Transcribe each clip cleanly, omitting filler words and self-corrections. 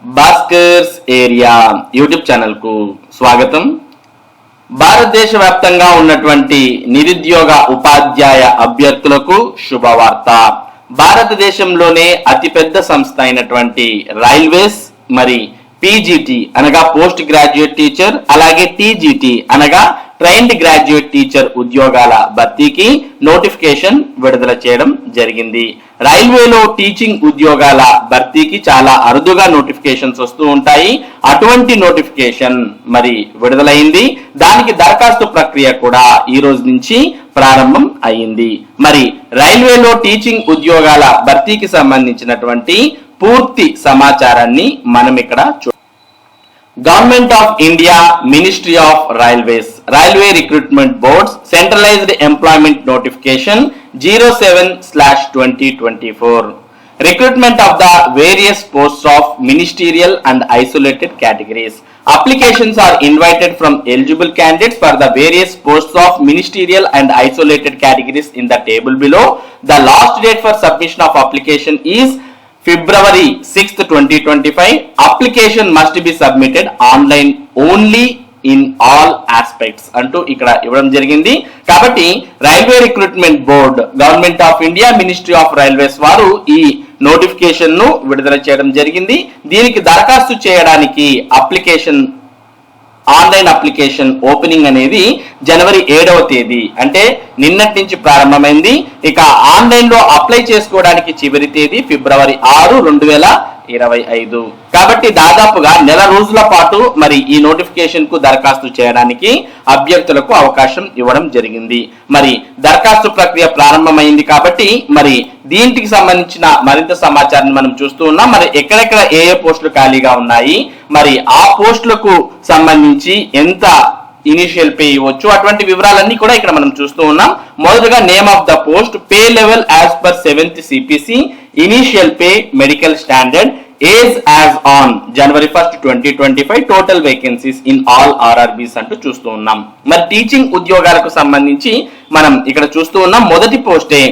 Bhaskar's area YouTube channel కు స్వాగతం. భారతదేశ వ్యాప్తంగా ఉన్నటువంటి నిరుద్యోగ ఉపాధ్యాయ అభ్యర్థులకు శుభవార్త. భారతదేశంలోనే అతిపెద్ద సంస్థ అయినటువంటి రైల్వేస్ మరి పీజీటీ అనగా పోస్ట్ గ్రాడ్యుయేట్ టీచర్, అలాగే టీజీటీ అనగా ట్రైన్డ్ గ్రాడ్యుయేట్ టీచర్ ఉద్యోగాల భర్తీకి నోటిఫికేషన్ విడుదల చేయడం జరిగింది. రైల్వేలో టీచింగ్ ఉద్యోగాల భర్తీకి చాలా అరుదుగా నోటిఫికేషన్స్ వస్తూ ఉంటాయి. అటువంటి నోటిఫికేషన్ మరి విడుదలైంది. దానికి దరఖాస్తు ప్రక్రియ కూడా ఈ రోజు నుంచి ప్రారంభం అయింది. మరి రైల్వేలో టీచింగ్ ఉద్యోగాల భర్తీకి సంబంధించినటువంటి పూర్తి సమాచారాన్ని మనం ఇక్కడ government of India, ministry of railways, railway recruitment boards centralised employment notification 07/2024. Recruitment of the various posts of ministerial and isolated categories. Applications are invited from eligible candidates for the various posts of ministerial and isolated categories in the table below. The last date for submission of application is February 6th, 2025. Application must be submitted online only in all aspects అంటూ ఇక్కడ ఇవ్వడం జరిగింది. కాబట్టి railway recruitment board, government of India, ministry of railways వారు ఈ notification ను విడుదల చేయడం జరిగింది. దీనికి దరఖాస్తు చేయడానికి ఆన్లైన్ అప్లికేషన్ ఓపెనింగ్ అనేది జనవరి 7వ తేదీ అంటే నిన్నటి నుంచి ప్రారంభమైంది. ఇక ఆన్లైన్ లో అప్లై చేసుకోవడానికి చివరి తేదీ ఫిబ్రవరి 6, 2025. కాబట్టి దాదాపుగా నెల రోజుల పాటు మరి ఈ నోటిఫికేషన్ కు దరఖాస్తు చేయడానికి అభ్యర్థులకు అవకాశం ఇవ్వడం జరిగింది. మరి దరఖాస్తు ప్రక్రియ ప్రారంభమైంది కాబట్టి మరి దీనికి సంబంధించిన మరింత సమాచారాన్ని మనం చూస్తూ ఉన్నాం. మరి ఎక్కడెక్కడ ఏ పోస్టులు ఖాళీగా ఉన్నాయి, మరి ఆ పోస్టులకు సంబంధించి ఎంత ఇనిషియల్ పే ఇవ్వచ్చు, అటువంటి వివరాలన్నీ కూడా ఇక్కడ మనం చూస్తూ ఉన్నాం. మొదటగా name of the post, pay level as per 7th CPC, initial pay, medical standard, age as on January 1st, 2025, total vacancies in all RRBs అంటూ చూస్తూ ఉన్నాం. మరి టీచింగ్ ఉద్యోగాలకు సంబంధించి మనం ఇక్కడ చూస్తూ ఉన్నాం. మొదటి పోస్టే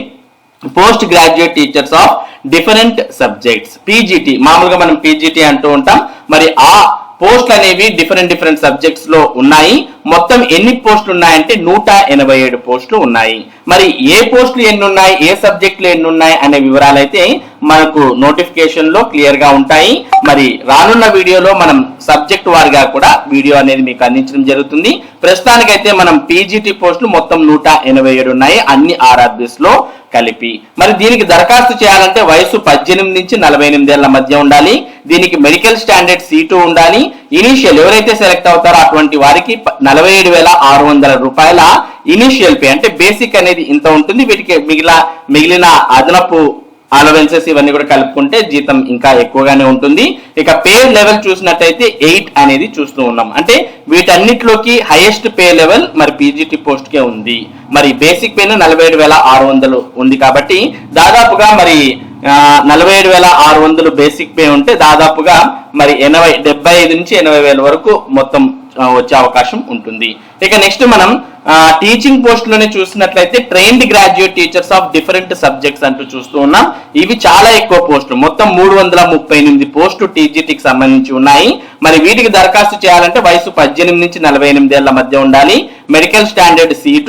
post graduate teachers of different subjects, PGT. మామూలుగా మనం పీజీటీ అంటూ ఉంటాం. మరి ఆ పోస్టులు అనేవి డిఫరెంట్ సబ్జెక్ట్స్ లో ఉన్నాయి. మొత్తం ఎన్ని పోస్టులు ఉన్నాయంటే 187 పోస్టులు ఉన్నాయి. మరి ఏ పోస్టులు ఎన్ని ఉన్నాయి, ఏ సబ్జెక్టులు ఎన్ని ఉన్నాయి అనే వివరాలు అయితే మనకు నోటిఫికేషన్ లో క్లియర్ గా ఉంటాయి. మరి రానున్న వీడియోలో మనం సబ్జెక్ట్ వారిగా కూడా వీడియో అనేది మీకు అందించడం జరుగుతుంది. ప్రస్తుతానికైతే మనం పీజీటీ పోస్టులు మొత్తం 187 ఉన్నాయి, అన్ని RRBs లో కలిపి. మరి దీనికి దరఖాస్తు చేయాలంటే వయసు 18 నుంచి 48 ఏళ్ల మధ్య ఉండాలి. దీనికి మెడికల్ స్టాండర్డ్ C2 ఉండాలి. ఇనిషియల్ ఎవరైతే సెలెక్ట్ అవుతారో అటువంటి వారికి 47,600 రూపాయల ఇనిషియల్ పే అంటే బేసిక్ అనేది ఇంత ఉంటుంది. వీటికి మిగిలిన అదనపు అలవెన్సెస్ ఇవన్నీ కూడా కలుపుకుంటే జీతం ఇంకా ఎక్కువగానే ఉంటుంది. ఇక పే లెవెల్ చూసినట్టయితే 8 అనేది చూస్తూ ఉన్నాం. అంటే వీటన్నిటిలోకి హైయెస్ట్ పే లెవెల్ మరి పీజీటీ పోస్ట్ కే ఉంది. మరి బేసిక్ పే 47,600 ఉంది కాబట్టి దాదాపుగా మరి 47,600 బేసిక్ పే ఉంటే దాదాపుగా మరి 75 నుంచి 80,000 వరకు మొత్తం వచ్చే అవకాశం ఉంటుంది. ఇక నెక్స్ట్ మనం టీచింగ్ పోస్టులోనే చూసినట్లయితే trained graduate teachers of different subjects అంటూ చూస్తూ ఉన్నాం. ఇవి చాలా ఎక్కువ పోస్టులు, మొత్తం 338 పోస్టు టీజీటీకి సంబంధించి ఉన్నాయి. మరి వీటికి దరఖాస్తు చేయాలంటే వయసు 18 నుంచి 48 ఏళ్ల మధ్య ఉండాలి. Medical standard C2,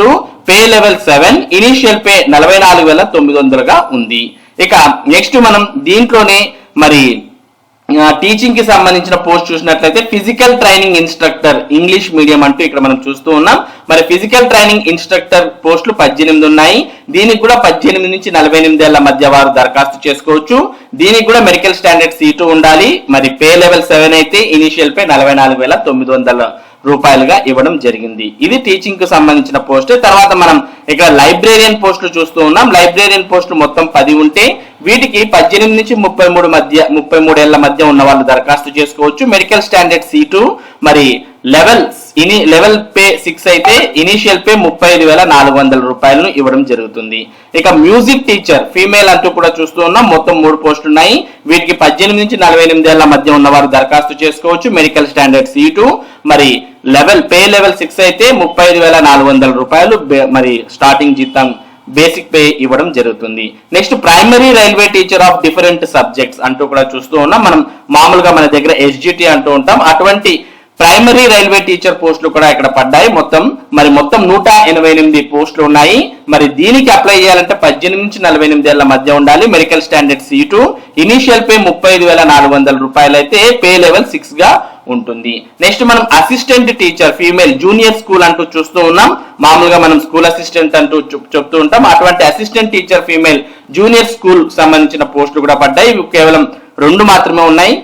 pay level 7, initial pay 44,900గా ఉంది. ఇక నెక్స్ట్ మనం దీంట్లోనే మరి టీచింగ్ కి సంబంధించిన పోస్ట్ చూసినట్లయితే physical training instructor English medium అంటూ ఇక్కడ మనం చూస్తూ ఉన్నాం. మరి ఫిజికల్ ట్రైనింగ్ ఇన్స్ట్రక్టర్ పోస్టులు 18 ఉన్నాయి. దీనికి కూడా 18 నుంచి 48 ఏళ్ల మధ్య వారు దరఖాస్తు చేసుకోవచ్చు. దీనికి కూడా మెడికల్ స్టాండర్డ్ C2 ఉండాలి. మరి పే లెవెల్ 7 అయితే ఇనిషియల్ పే 44,900 రూపాయలుగా ఇవ్వడం జరిగింది. ఇది టీచింగ్ కు సంబంధించిన పోస్ట్. తర్వాత మనం ఇక్కడ లైబ్రేరియన్ పోస్టులు చూస్తూ ఉన్నాం. లైబ్రేరియన్ పోస్టులు మొత్తం 10 ఉంటే వీటికి 18 నుంచి 33 ఏళ్ల మధ్య ఉన్న వాళ్ళు దరఖాస్తు చేసుకోవచ్చు. మెడికల్ స్టాండర్డ్ C2, మరి లెవెల్ పే 6 అయితే ఇనిషియల్ పే 35,400 రూపాయలను ఇవ్వడం జరుగుతుంది. ఇక మ్యూజిక్ టీచర్ ఫీమేల్ అంటూ కూడా చూస్తూ ఉన్నాం. మొత్తం 3 పోస్టులు ఉన్నాయి. వీటికి 18 నుంచి 48 ఏళ్ల మధ్య ఉన్న వారు దరఖాస్తు చేసుకోవచ్చు. మెడికల్ స్టాండర్డ్ C2, మరి పే లెవెల్ 6 అయితే 35,400 రూపాయలు మరి స్టార్టింగ్ జీతం బేసిక్ పే ఇవ్వడం జరుగుతుంది. Next primary railway teacher of different subjects అంటూ కూడా చూస్తూ ఉన్నాం. మనం మామూలుగా మన దగ్గర SGT అంటూ ఉంటాం. అటువంటి ప్రైమరీ రైల్వే టీచర్ పోస్టులు కూడా ఇక్కడ పడ్డాయి. మొత్తం 188 పోస్టులు ఉన్నాయి. మరి దీనికి అప్లై చేయాలంటే 18 నుంచి 48 ఏళ్ల మధ్య ఉండాలి. Medical standard C2, initial pay 35,400 రూపాయలు అయితే పే లెవెల్ 6 గా ఉంటుంది. నెక్స్ట్ మనం assistant teacher female junior school అంటూ చూస్తూ ఉన్నాం. మామూలుగా మనం స్కూల్ అసిస్టెంట్ అంటూ చెప్తూ ఉంటాం. అటువంటి assistant teacher female junior school సంబంధించిన పోస్టులు కూడా పడ్డాయి. ఇవి కేవలం 2 మాత్రమే ఉన్నాయి.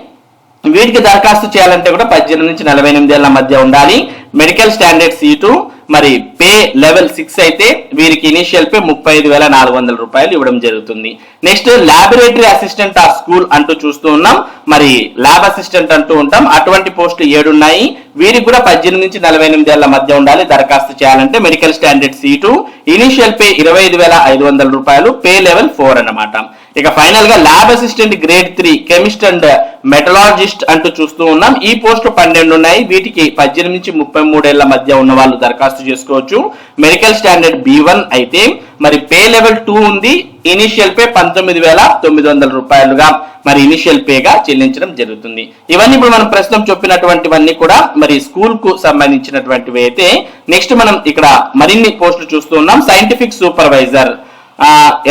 వీటికి దరఖాస్తు చేయాలంటే కూడా 18 నుంచి 48 ఏళ్ల మధ్య ఉండాలి. మెడికల్ స్టాండర్డ్ C2, మరి పే లెవెల్ 6 అయితే వీరికి ఇనిషియల్ పే 35,400 రూపాయలు ఇవ్వడం జరుగుతుంది. Next laboratory assistant of school అంటూ చూస్తూ ఉన్నాం. మరి ల్యాబ్ అసిస్టెంట్ అంటూ ఉంటాం. అటువంటి పోస్టులు 7 ఉన్నాయి. వీరికి కూడా 18 నుంచి 48 ఏళ్ల మధ్య ఉండాలి. దరఖాస్తు చేయాలంటే medical standard C2, initial pay 25,500 రూపాయలు, పే లెవెల్ 4 అన్నమాట. ఇక ఫైనల్ గా lab assistant grade 3 chemist and metallurgist అంటూ చూస్తూ ఉన్నాం. ఈ పోస్టులు 12 ఉన్నాయి. వీటికి 18 నుంచి 33 ఏళ్ల మధ్య ఉన్న వాళ్ళు దరఖాస్తు చేసుకోవచ్చు. మెడికల్ స్టాండర్డ్ B1 అయితే మరి పే లెవెల్ 2 ఉంది. ఇనిషియల్ పే 19,900 రూపాయలుగా మరి ఇనిషియల్ పేగా చెల్లించడం జరుగుతుంది. ఇవన్నీ ఇప్పుడు మనం ప్రస్తుతం చెప్పినటువంటివన్నీ కూడా మరి స్కూల్ కు సంబంధించినటువంటివి అయితే నెక్స్ట్ మనం ఇక్కడ మరిన్ని పోస్టులు చూస్తూ ఉన్నాం. సైంటిఫిక్ సూపర్వైజర్,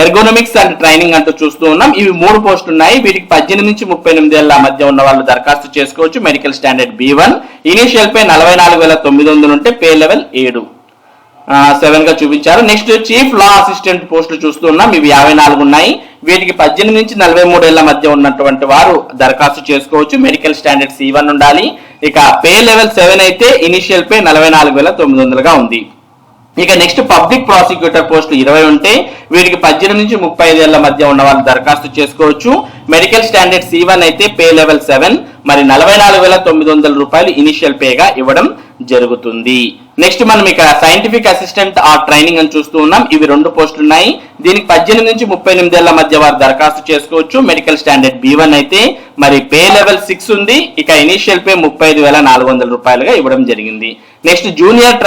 ఎర్గోనమిక్స్ అండ్ ట్రైనింగ్ అంటూ చూస్తూ ఉన్నాం. ఇవి 3 పోస్టులు ఉన్నాయి. వీటికి 18 నుంచి 38 ఏళ్ల మధ్య ఉన్న వాళ్ళు దరఖాస్తు చేసుకోవచ్చు. Medical standard B1, initial pay 44,900 ఉంటే పే లెవెల్ 7 గా చూపించారు. నెక్స్ట్ చీఫ్ లా అసిస్టెంట్ పోస్టులు చూస్తూ ఉన్నాం. ఇవి 54 ఉన్నాయి. వీటికి 18 నుంచి 43 ఏళ్ల మధ్య ఉన్నటువంటి వారు దరఖాస్తు చేసుకోవచ్చు. మెడికల్ స్టాండర్డ్ C1 ఉండాలి. ఇక పే లెవెల్ 7 అయితే ఇనిషియల్ పే 44,900 గా ఉంది. ఇక నెక్స్ట్ పబ్లిక్ ప్రాసిక్యూటర్ పోస్టులు 20 ఉంటే వీటికి 18 నుంచి 35 ఏళ్ల మధ్య ఉన్న వాళ్ళు దరఖాస్తు చేసుకోవచ్చు. మెడికల్ స్టాండర్డ్ C1 అయితే పే లెవెల్ 7, మరి 44,900 రూపాయలు ఇనిషియల్ పేగా ఇవ్వడం జరుగుతుంది. నెక్స్ట్ మనం ఇక సైంటిఫిక్ అసిస్టెంట్ ఆ ట్రైనింగ్ అని చూస్తూ ఉన్నాం. ఇవి 2 పోస్టులు ఉన్నాయి. దీనికి 18 నుంచి 38 ఏళ్ల మధ్య వారు దరఖాస్తు చేసుకోవచ్చు. మెడికల్ స్టాండర్డ్ B1 అయితే మరి పే లెవెల్ 6 ఉంది. ఇక ఇనిషియల్ పే 35,400 రూపాయలుగా ఇవ్వడం జరిగింది. నెక్స్ట్ జూనియర్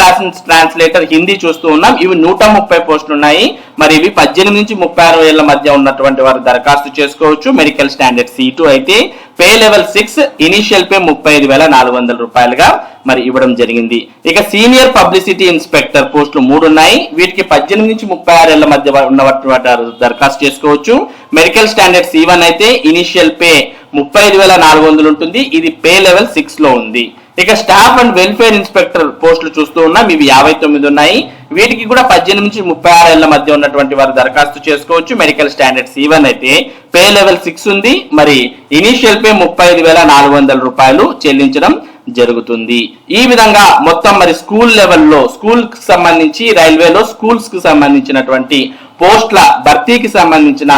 ట్రాన్స్లేటర్ హిందీ చూస్తూ ఉన్నాం. ఇవి 130 పోస్టులు ఉన్నాయి. మరి ఇవి 18 నుంచి 36 ఏళ్ల మధ్య ఉన్నటువంటి వారు దరఖాస్తు చేసుకోవచ్చు. మెడికల్ స్టాండర్డ్ C2 అయితే పే లెవెల్ 6, ఇనిషియల్ పే 35,400 రూపాయలుగా మరి ఇవ్వడం జరిగింది. ఇక సీనియర్ పబ్లిసిటీ ఇన్స్పెక్టర్ పోస్టులు 3 ఉన్నాయి. వీటికి 18 నుంచి 36 ఏళ్ల మధ్య ఉన్నటువంటి వారు దరఖాస్తు చేసుకోవచ్చు. మెడికల్ స్టాండర్డ్ C1 అయితే ఇనిషియల్ పే 35,400 ఉంటుంది. ఇది పే లెవెల్ 6 లో ఉంది. ఇక స్టాఫ్ అండ్ వెల్ఫేర్ ఇన్స్పెక్టర్ పోస్టులు చూస్తూ ఉన్నాం. ఇవి 59 ఉన్నాయి. వీటికి కూడా 18 నుంచి 36 ఏళ్ల మధ్య ఉన్నటువంటి వారు దరఖాస్తు చేసుకోవచ్చు. మెడికల్ స్టాండర్డ్ C1 అయితే పే లెవెల్ 6 ఉంది. మరి ఇనిషియల్ పే 35,400 రూపాయలు చెల్లించడం జరుగుతుంది. ఈ విధంగా మొత్తం మరి స్కూల్ లెవెల్లో స్కూల్ కి సంబంధించి రైల్వేలో స్కూల్స్ కి సంబంధించినటువంటి పోస్టుల భర్తీకి సంబంధించిన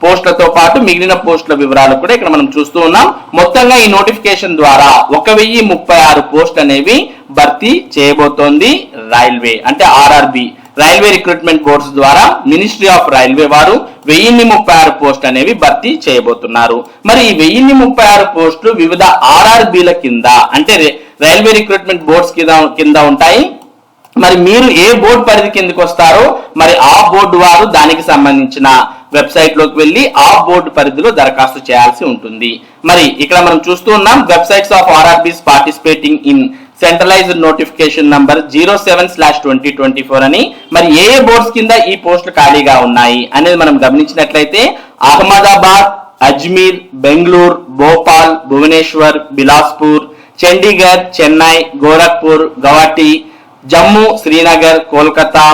పోస్టులతో పాటు మిగిలిన పోస్టుల వివరాలు కూడా ఇక్కడ మనం చూస్తూ ఉన్నాం. మొత్తంగా ఈ నోటిఫికేషన్ ద్వారా 1036 పోస్టులు అనేవి భర్తీ చేయబోతోంది రైల్వే, అంటే RRB రైల్వే రిక్రూట్మెంట్ బోర్డ్స్ ద్వారా మినిస్ట్రీ ఆఫ్ రైల్వే వారు 1036 పోస్టులు అనేవి భర్తీ చేయబోతున్నారు. మరి ఈ 1036 పోస్టులు వివిధ RRBల కింద, అంటే రైల్వే రిక్రూట్మెంట్ బోర్డ్స్ కింద ఉంటాయి. మరి మీరు ఏ బోర్డు పరిధి కిందకి వస్తారో మరి ఆ బోర్డు వారు దానికి సంబంధించిన వెబ్సైట్ లోకి వెళ్ళి ఆ బోర్డు పరిధిలో దరఖాస్తు చేయాల్సి ఉంటుంది. మరి ఇక్కడ మనం చూస్తూ ఉన్నాం websites of RRBs participating in centralised notification number 07/2024 అని. మరి ఏ బోర్డ్స్ కింద ఈ పోస్టులు ఖాళీగా ఉన్నాయి అనేది మనం గమనించినట్లయితే అహ్మదాబాద్, అజ్మీర్, బెంగళూరు, భోపాల్, భువనేశ్వర్, బిలాస్పూర్, చండీగఢ్, చెన్నై, గోరఖ్పూర్, గౌహటి, జమ్మూ, శ్రీనగర్, కోల్కతా,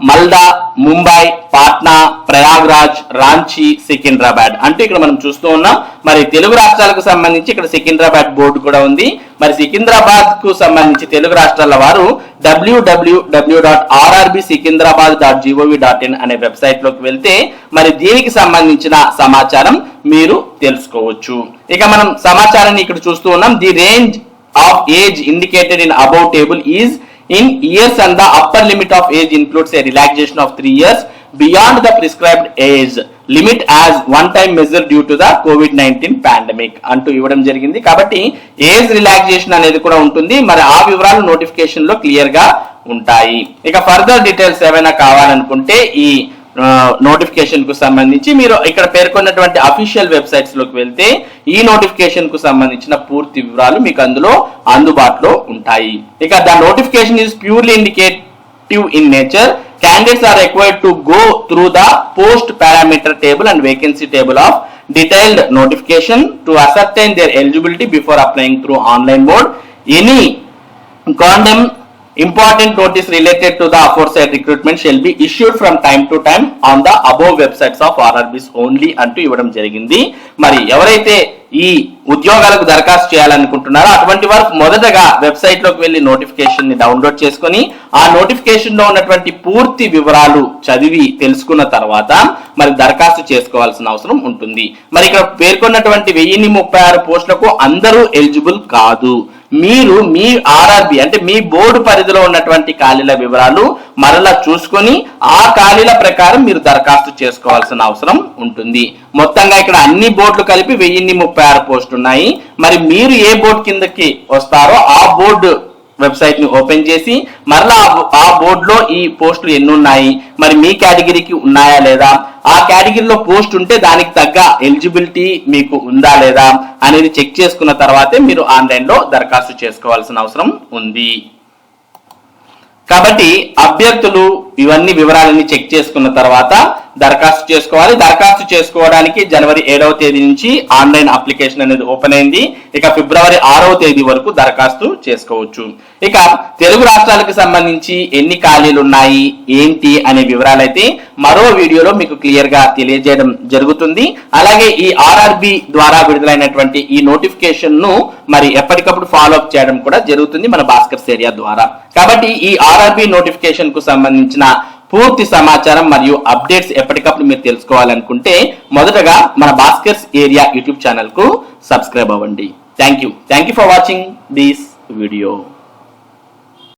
మల్దా, ముంబై, పాట్నా, ప్రయాగ్రాజ్, రాంచీ, సికింద్రాబాద్ అంటూ ఇక్కడ మనం చూస్తూ ఉన్నాం. మరి తెలుగు రాష్ట్రాలకు సంబంధించి ఇక్కడ సికింద్రాబాద్ బోర్డు కూడా ఉంది. మరి సికింద్రాబాద్ కు సంబంధించి తెలుగు రాష్ట్రాల వారు www.rrbsikhindrabad.gov.in అనే వెబ్సైట్ లోకి వెళ్తే మరి దీనికి సంబంధించిన సమాచారం మీరు తెలుసుకోవచ్చు. ఇక మనం సమాచారాన్ని ఇక్కడ చూస్తూ ఉన్నాం. The range of age indicated in above table is in years and the upper limit of age includes a relaxation of 3 years beyond the prescribed age limit as one time measure due to the COVID-19 pandemic అంటూ ఇవ్వడం జరిగింది. కాబట్టి age relaxation అనేది కూడా ఉంటుంది. మరి ఆ వివరాలు నోటిఫికేషన్ లో క్లియర్ గా ఉంటాయి. ఇక ఫర్దర్ డీటెయిల్స్ ఏమైనా కావాలనుకుంటే ఈ నోటిఫికేషన్ కు సంబంధించి మీరు ఇక్కడ పేర్కొన్నటువంటి అఫీషియల్ వెబ్సైట్స్ లోకి వెళ్తే ఈ నోటిఫికేషన్ కు సంబంధించిన పూర్తి వివరాలు మీకు అందులో అందుబాటులో ఉంటాయి. ఇక the notification is purely indicative in nature. Candidates are required to go through the post parameter table and vacancy table of detailed notification to ascertain their eligibility before applying through online mode. Any condemn important notice related to the aforesaid recruitment shall be issued from time to time on the above websites of RRBs only అంటూ ఇవ్వడం జరిగింది. మరి ఎవరైతే ఈ ఉద్యోగాలకు దరఖాస్తు చేయాలనుకుంటున్నారో అటువంటి వారు మొదటగా వెబ్సైట్ లోకి వెళ్లి నోటిఫికేషన్ ని డౌన్లోడ్ చేసుకొని ఆ నోటిఫికేషన్ లో ఉన్నటువంటి పూర్తి వివరాలు చదివి తెలుసుకున్న తర్వాత మరి దరఖాస్తు చేసుకోవాల్సిన అవసరం ఉంటుంది. మరి ఇక్కడ పేర్కొన్నటువంటి 1036 పోస్టులకు అందరూ ఎలిజిబుల్ కాదు. మీరు మీ ఆర్ఆర్బి అంటే మీ బోర్డు పరిధిలో ఉన్నటువంటి ఖాళీల వివరాలు మరలా చూసుకొని ఆ ఖాళీల ప్రకారం మీరు దరఖాస్తు చేసుకోవాల్సిన అవసరం ఉంటుంది. మొత్తంగా ఇక్కడ అన్ని బోర్డులు కలిపి 1036 పోస్టులు ఉన్నాయి. మరి మీరు ఏ బోర్డు కిందకి వస్తారో ఆ బోర్డు వెబ్సైట్ ని ఓపెన్ చేసి మరలా ఆ బోర్డులో ఈ పోస్టులు ఎన్ని ఉన్నాయి, మరి మీ కేటగిరీకి ఉన్నాయా లేదా, ఆ కేటగిరీలో పోస్ట్ ఉంటే దానికి తగ్గ ఎలిజిబిలిటీ మీకు ఉందా లేదా అనేది చెక్ చేసుకున్న తర్వాతే మీరు ఆన్లైన్ లో దరఖాస్తు చేసుకోవాల్సిన అవసరం ఉంది. కాబట్టి అభ్యర్థులు ఇవన్నీ వివరాలన్నీ చెక్ చేసుకున్న తర్వాత దరఖాస్తు చేసుకోవాలి. దరఖాస్తు చేసుకోవడానికి జనవరి 7వ తేదీ నుంచి ఆన్లైన్ అప్లికేషన్ అనేది ఓపెన్ అయింది. ఇక ఫిబ్రవరి 6వ తేదీ వరకు దరఖాస్తు చేసుకోవచ్చు. ఇక తెలుగు రాష్ట్రాలకు సంబంధించి ఎన్ని ఖాళీలు ఉన్నాయి ఏంటి అనే వివరాలు అయితే మరో వీడియోలో మీకు క్లియర్ గా తెలియజేయడం జరుగుతుంది. అలాగే ఈ ఆర్ఆర్బి ద్వారా విడుదలైనటువంటి ఈ నోటిఫికేషన్ ను మరి ఎప్పటికప్పుడు ఫాలో అప్ చేయడం కూడా జరుగుతుంది మన భాస్కర్స్ ఏరియా ద్వారా. కాబట్టి ఈ ఆర్ఆర్బి నోటిఫికేషన్ కు సంబంధించిన పూర్తి సమాచారం మరియు అప్డేట్స్ ఎప్పటికప్పుడు మీరు తెలుసుకోవాలనుకుంటే మొదటగా మన భాస్కర్స్ ఏరియా యూట్యూబ్ ఛానల్ కు సబ్స్క్రైబ్ అవ్వండి. Thank you for watching this video.